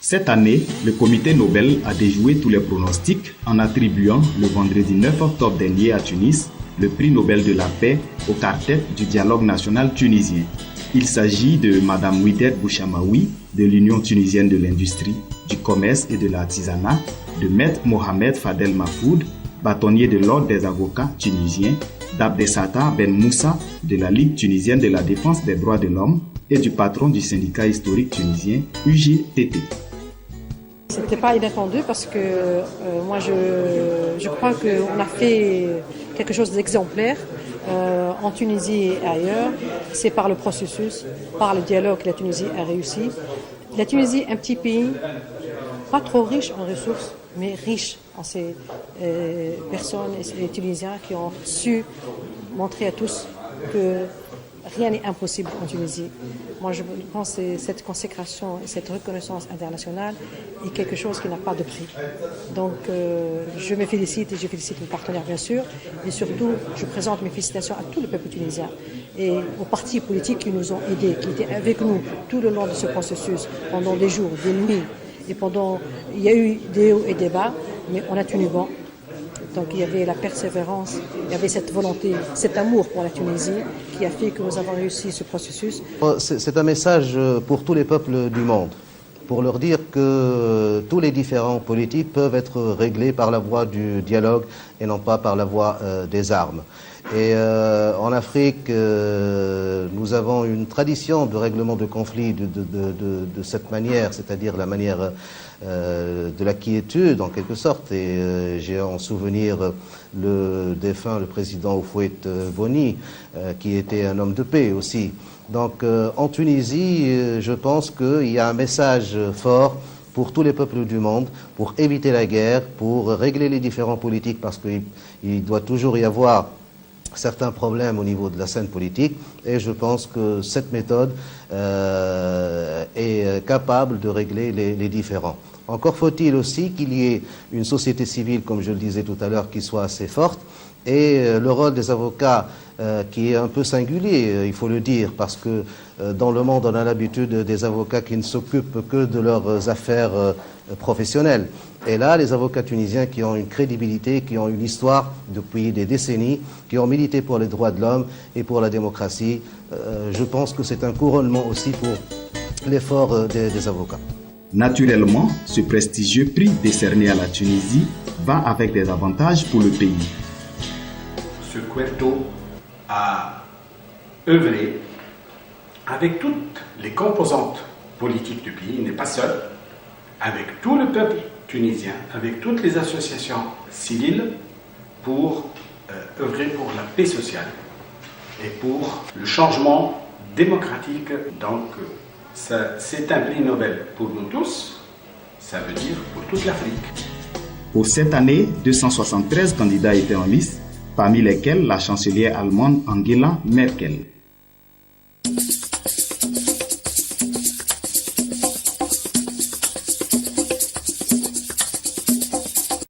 Cette année, le comité Nobel a déjoué tous les pronostics en attribuant le vendredi 9 octobre dernier à Tunis le prix Nobel de la paix au quartet du dialogue national tunisien. Il s'agit de Mme Ouidet Bouchamaoui de l'Union tunisienne de l'industrie, du commerce et de l'artisanat, de Maître Mohamed Fadel Mahfoud, bâtonnier de l'Ordre des avocats tunisiens, d'Abdessata Ben Moussa de la Ligue tunisienne de la défense des droits de l'homme et du patron du syndicat historique tunisien UGTT. C'était pas inattendu parce que moi je crois qu'on a fait quelque chose d'exemplaire en Tunisie et ailleurs. C'est par le processus, par le dialogue que la Tunisie a réussi. La Tunisie est un petit pays, pas trop riche en ressources, mais riche en ces personnes et ces Tunisiens qui ont su montrer à tous que rien n'est impossible en Tunisie. Moi, je pense que cette consécration et cette reconnaissance internationale est quelque chose qui n'a pas de prix. Donc, je me félicite et je félicite mes partenaires, bien sûr. Et surtout, je présente mes félicitations à tout le peuple tunisien et aux partis politiques qui nous ont aidés, qui étaient avec nous tout le long de ce processus, pendant des jours, des nuits. Et il y a eu des hauts et des bas, mais on a tenu bon. Donc il y avait la persévérance, il y avait cette volonté, cet amour pour la Tunisie qui a fait que nous avons réussi ce processus. C'est un message pour tous les peuples du monde, pour leur dire que tous les différends politiques peuvent être réglés par la voie du dialogue et non pas par la voie des armes. Et en Afrique, nous avons une tradition de règlement de conflits de cette manière, c'est-à-dire la manière de la quiétude en quelque sorte. Et j'ai en souvenir le défunt, le président Houphouët-Boigny, qui était un homme de paix aussi. Donc en Tunisie, je pense qu'il y a un message fort pour tous les peuples du monde, pour éviter la guerre, pour régler les différends politiques, parce qu'il doit toujours y avoir certains problèmes au niveau de la scène politique, et je pense que cette méthode est capable de régler les différends. Encore faut-il aussi qu'il y ait une société civile, comme je le disais tout à l'heure, qui soit assez forte, et le rôle des avocats qui est un peu singulier, il faut le dire, parce que dans le monde, on a l'habitude des avocats qui ne s'occupent que de leurs affaires professionnelles. Et là, les avocats tunisiens qui ont une crédibilité, qui ont une histoire depuis des décennies, qui ont milité pour les droits de l'homme et pour la démocratie, je pense que c'est un couronnement aussi pour l'effort des avocats. Naturellement, ce prestigieux prix décerné à la Tunisie va avec des avantages pour le pays. Ce Cuerto a œuvré avec toutes les composantes politiques du pays, il n'est pas seul, avec tout le peuple tunisien, avec toutes les associations civiles pour œuvrer pour la paix sociale et pour le changement démocratique. Donc, c'est un prix Nobel pour nous tous, ça veut dire pour toute l'Afrique. Pour cette année, 273 candidats étaient en lice, parmi lesquels la chancelière allemande Angela Merkel.